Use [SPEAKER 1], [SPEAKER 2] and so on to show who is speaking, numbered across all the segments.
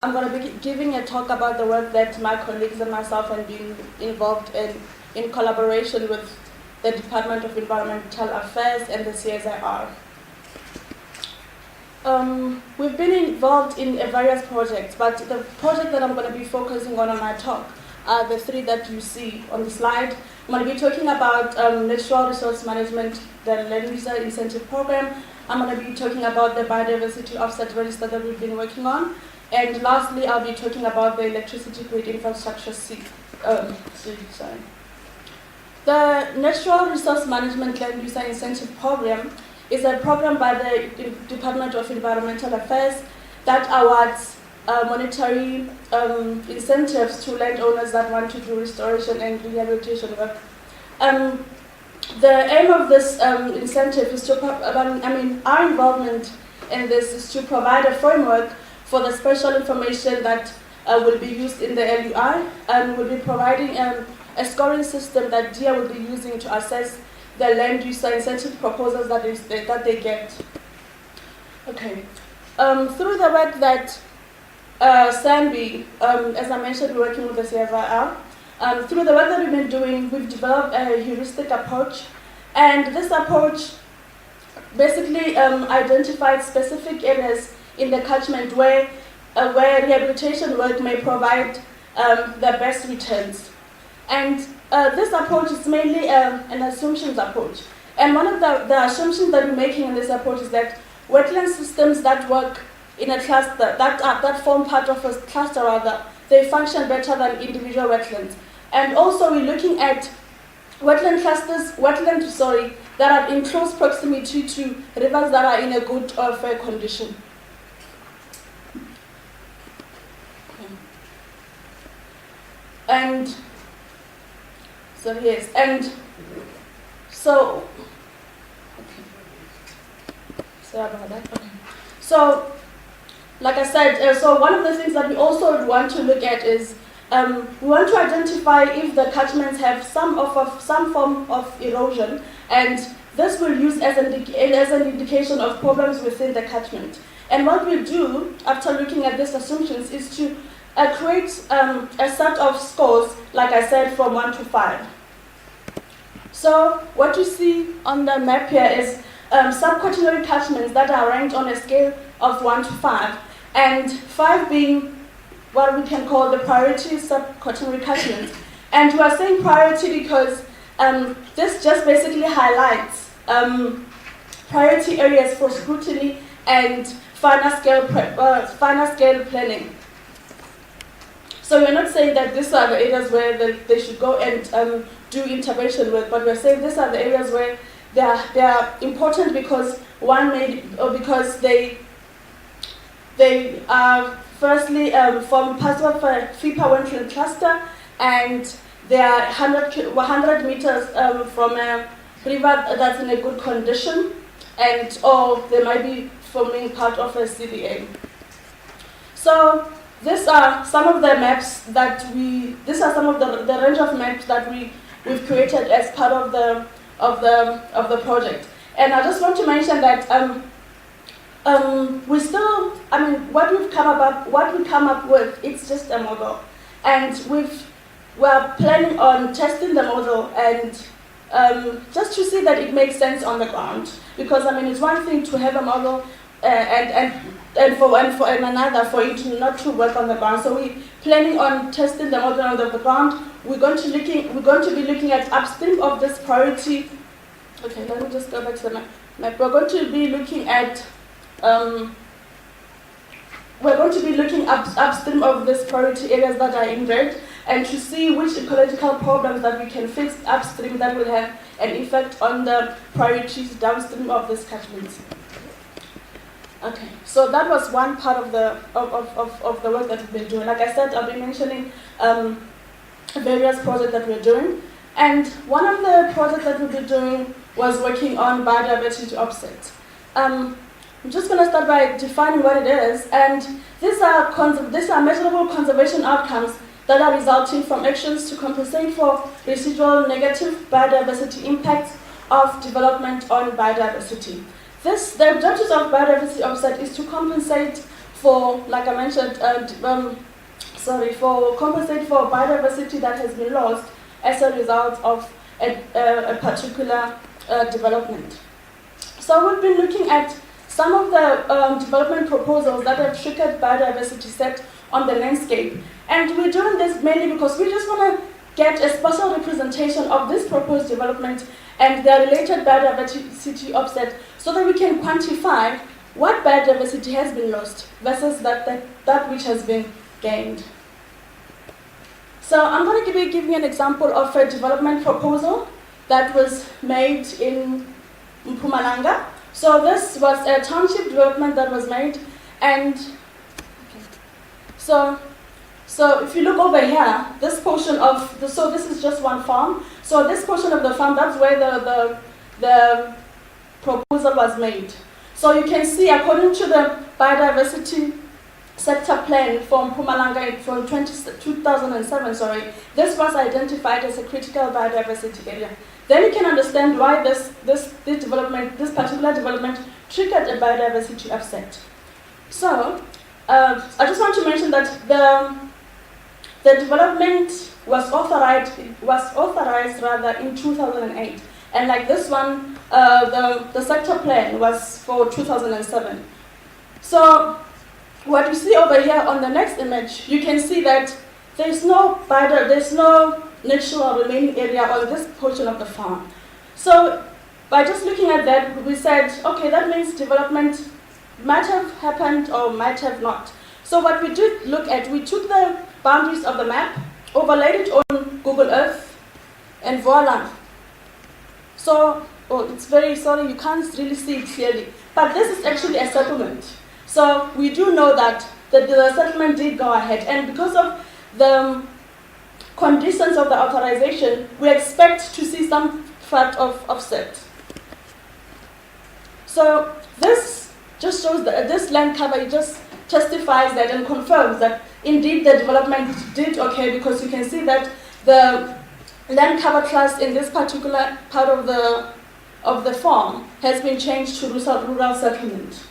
[SPEAKER 1] I'm going to be giving a talk about the work that my colleagues and myself have been involved in collaboration with the Department of Environmental Affairs and the CSIR. We've been involved in various projects, but the project that I'm going to be focusing on my talk are the three that you see on the slide. I'm going to be talking about natural resource management, the Land User Incentive Program. I'm going to be talking about the biodiversity offset register that we've been working on. And lastly, I'll be talking about the electricity grid infrastructure The Natural Resource Management Land User Incentive Program is a program by the Department of Environmental Affairs that awards monetary incentives to landowners that want to do restoration and rehabilitation work. The aim of this incentive is to, our involvement in this is to provide a framework for the special information that will be used in the LUI, and we'll be providing a scoring system that DIA will be using to assess the land user incentive proposals that they get. Okay. Through the work that SANBI, as I mentioned, we're working with the CSIR. Through the work that we've been doing, we've developed a heuristic approach, and this approach basically identified specific areas in the catchment where rehabilitation work may provide the best returns. And this approach is mainly an assumptions approach. And one of the assumptions that we're making in this approach is that wetland systems that work in a cluster, that form part of a cluster rather, they function better than individual wetlands. And also we're looking at wetland clusters, that are in close proximity to rivers that are in a good or fair condition. And so yes, and so okay. Sorry about that. Okay. So, like I said, so one of the things that we also want to look at is we want to identify if the catchments have some form of erosion, and this will use as an indication of problems within the catchment. And what we do after looking at these assumptions is to create a set of scores, like I said, from 1 to 5. So what you see on the map here is subquaternary catchments that are ranked on a scale of 1 to 5, and 5 being what we can call the priority subquaternary catchments. And we are saying priority because this just basically highlights priority areas for scrutiny and finer scale planning. So we're not saying that these are the areas where they should go and do intervention work, but we're saying these are the areas where they are important because because they are firstly form part of a FIPA wetland cluster, and they are 100 meters from a river that's in a good condition, or they might be forming part of a CBA. So these are some of the maps that these are some of the range of maps that we've created as part of the project. And I just want to mention that what we come up with, it's just a model, and we're planning on testing the model and just to see that it makes sense on the ground. Because it's one thing to have a model and another for it not to work on the ground. So we're planning on testing the model on the ground. We're going to be looking at upstream of this priority. Okay, let me just go back to the map. We're going to be looking at upstream of this priority areas that are in red, and to see which ecological problems that we can fix upstream that will have an effect on the priorities downstream of this catchments. Okay, so that was one part of the work that we've been doing. Like I said, I'll be mentioning various projects that we're doing, and one of the projects that we've been doing was working on biodiversity offset. I'm just going to start by defining what it is, and these are measurable conservation outcomes that are resulting from actions to compensate for residual negative biodiversity impacts of development on biodiversity. The objectives of biodiversity offset is to compensate for, like I mentioned, for compensate for biodiversity that has been lost as a result of a particular development. So we've been looking at some of the development proposals that have triggered biodiversity set on the landscape. And we're doing this mainly because we just want to get a spatial representation of this proposed development and their related biodiversity offset so that we can quantify what biodiversity has been lost versus that which has been gained. So I'm going to give you an example of a development proposal that was made in Mpumalanga. So this was a township development that was made, and so if you look over here, this portion of so this is just one farm. So this portion of the farm, that's where the proposal was made. So you can see, according to the biodiversity sector plan from Mpumalanga from 2007, this was identified as a critical biodiversity area. Then you can understand why this particular development triggered a biodiversity offset. So I just want to mention that the development was authorized in 2008, and like this one, the sector plan was for 2007. So what you see over here on the next image, you can see that there's no natural remaining area on this portion of the farm. So by just looking at that, we said, okay, that means development might have happened or might have not. So what we did look at, we took the boundaries of the map, overlaid it on Google Earth, and voila. So, it's very sorry, you can't really see it clearly, but this is actually a settlement. So we do know that the settlement did go ahead, and because of the conditions of the authorization, we expect to see some fact of offset. So this just shows that this land cover, it just testifies that and confirms that indeed the development did occur, because you can see that the land cover class in this particular part of the farm has been changed to rural settlement.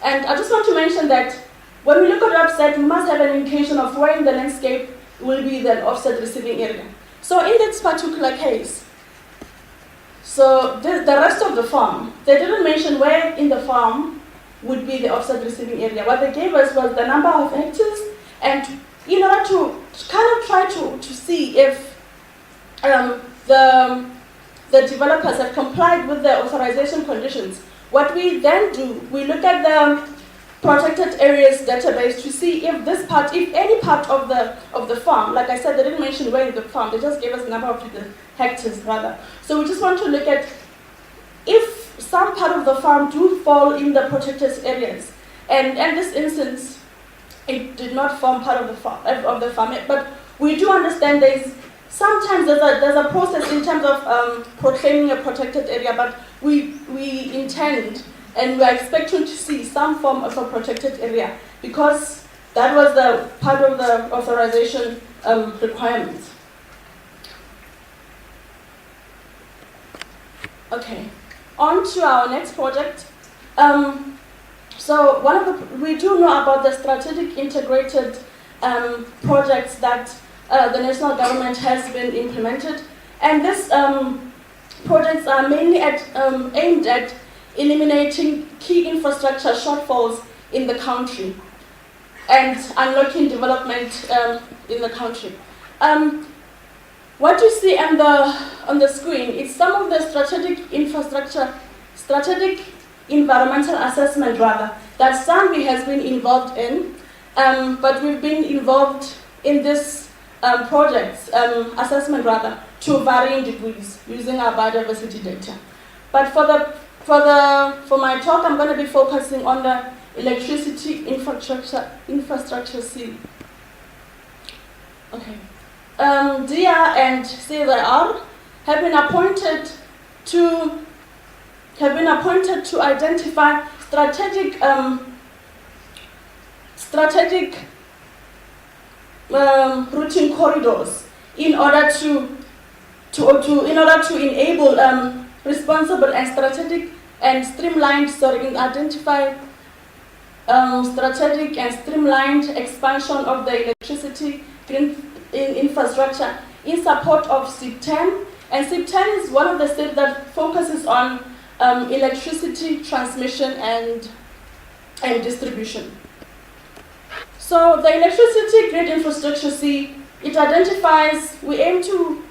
[SPEAKER 1] And I just want to mention that when we look at offset, we must have an indication of where in the landscape will be the offset receiving area. So in this particular case, so the rest of the farm, they didn't mention where in the farm would be the offset receiving area. What they gave us was the number of hectares, and in order to kind of try to see if the developers have complied with the authorization conditions, what we then do, we look at the protected areas database to see if any part of the farm, like I said, they didn't mention where in the farm, they just gave us a number of hectares rather. So we just want to look at if some part of the farm do fall in the protected areas, and in this instance, it did not form part of the farm, but we do understand sometimes there's a process in terms of proclaiming a protected area, but we intend and we are expecting to see some form of a protected area, because that was the part of the authorization requirements. Okay, on to our next project. So we do know about the strategic integrated projects that the national government has been implemented, and these projects are mainly aimed at eliminating key infrastructure shortfalls in the country and unlocking development in the country. What you see on the screen is some of the strategic environmental assessment rather, that Zambi has been involved in, but we've been involved in this projects assessment rather to varying degrees using our biodiversity data. But for my talk, I'm going to be focusing on the electricity infrastructure C. Okay. DIA and CIR have been appointed to identify strategic routing corridors in order to enable responsible and strategic and streamlined strategic and streamlined expansion of the electricity infrastructure in support of SIP10. And SIP10 is one of the SIP that focuses on electricity transmission and distribution. So the electricity grid infrastructure, we aim to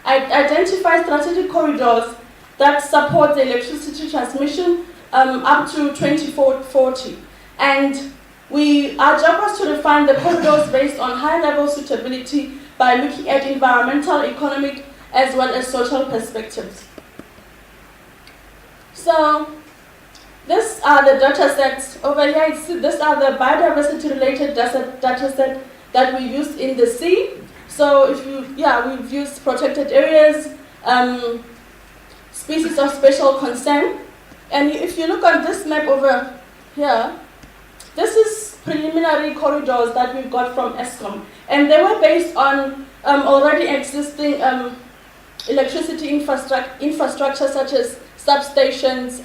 [SPEAKER 1] identify strategic corridors that support the electricity transmission up to 2040. And our job was to define the corridors based on high-level suitability by looking at environmental, economic, as well as social perspectives. So these are the data sets over here. These are the biodiversity-related data set that we use in the sea. So we've used protected areas, species of special concern. And if you look at this map over here, this is preliminary corridors that we got from Eskom. And they were based on already existing electricity infrastructure such as substations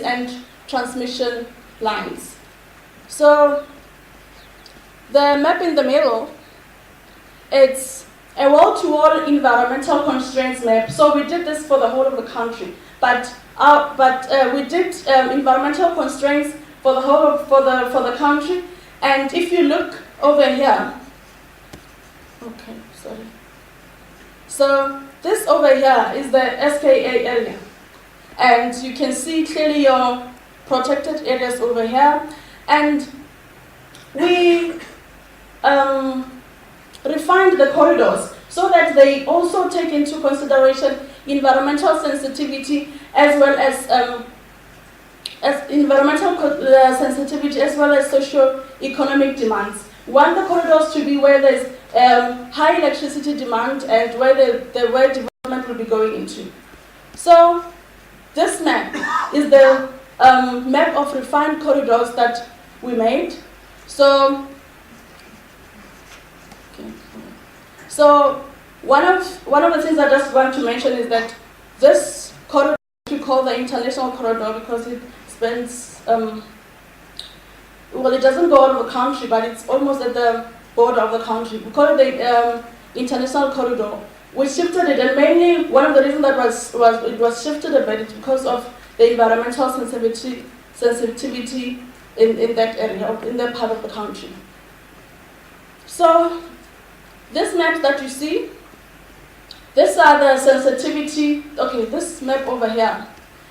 [SPEAKER 1] and transmission lines. So the map in the middle, it's a wall-to-wall environmental constraints map. So we did this for the whole of the country, but we did environmental constraints for the whole of for the country. And if you look over here, okay, sorry. So this over here is the SKA area, and you can see clearly your protected areas over here. And we refined the corridors so that they also take into consideration environmental sensitivity as well as socio-economic demands. We want the corridors to be where there's high electricity demand and where development will be going into. So this map is the map of refined corridors that we made. So one of the things I just want to mention is that this corridor we call the international corridor because it spans it doesn't go out of the country, but it's almost at the border of the country. We call it the international corridor. We shifted it, and mainly one of the reasons that it was shifted a bit is because of the environmental sensitivity in that area, in that part of the country. So these maps that you see, these are the sensitivity. Okay, this map over here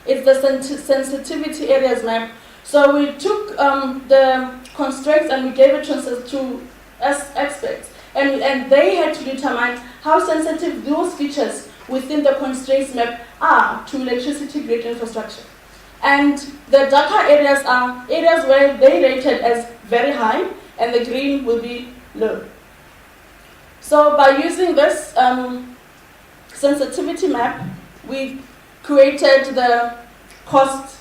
[SPEAKER 1] is the sensitivity areas map. So we took the constraints and we gave it to experts, and they had to determine how sensitive those features within the constraints map are to electricity grid infrastructure. And the darker areas are areas where they rated as very high, and the green will be low. So by using this sensitivity map, we created the cost.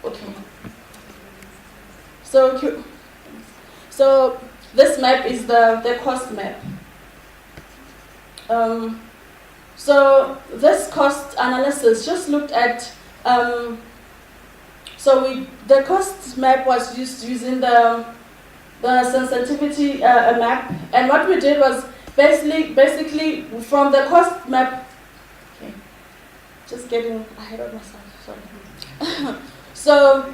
[SPEAKER 1] Okay. So this map is the cost map. So this cost analysis just looked at. The cost map was using the sensitivity map, and what we did was basically from the cost map. Okay, just getting ahead of myself. Sorry. So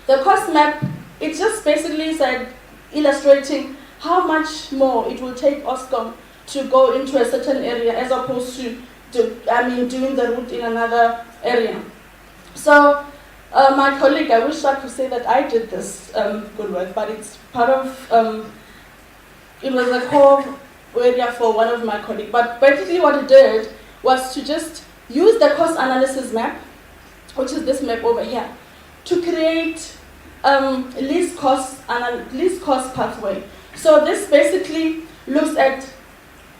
[SPEAKER 1] the cost map, it just basically said illustrating how much more it will take Eskom to go into a certain area as opposed to doing the route in another area. So my colleague, I wish I could say that I did this good work, but it's part of, it was a core area for one of my colleagues. But basically what it did was to just use the cost analysis map, which is this map over here, to create least cost pathway. So this basically looks at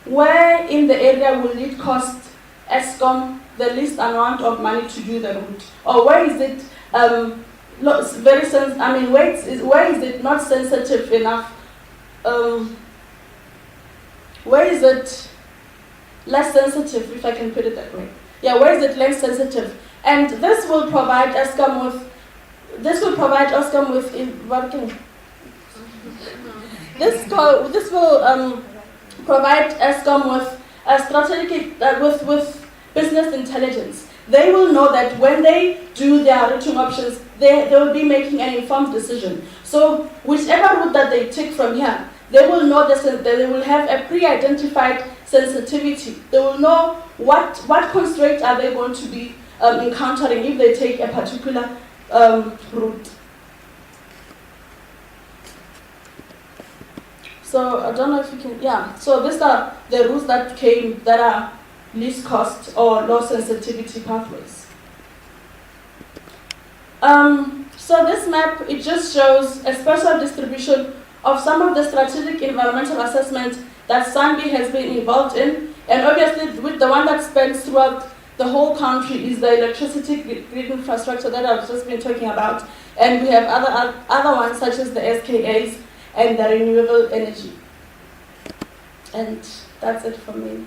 [SPEAKER 1] where in the area will it cost Eskom the least amount of money to do the route, or where is it where is it not sensitive enough? Where is it less sensitive, if I can put it that way. Yeah, where is it less sensitive? And this will provide Eskom with this will provide Eskom with a strategic with business intelligence. They will know that when they do their routing options, they will be making an informed decision. So whichever route that they take from here, they will know that they will have a pre-identified sensitivity. They will know what constraints are they going to be encountering if they take a particular route. So I don't know if you can, yeah. So these are the routes that are least cost or low sensitivity pathways. So this map, it just shows a spatial distribution of some of the strategic environmental assessment that SANBI has been involved in, and obviously with the one that spans throughout the whole country is the electricity grid infrastructure that I've just been talking about, and we have other ones such as the SKAs and the renewable energy. And that's it for me.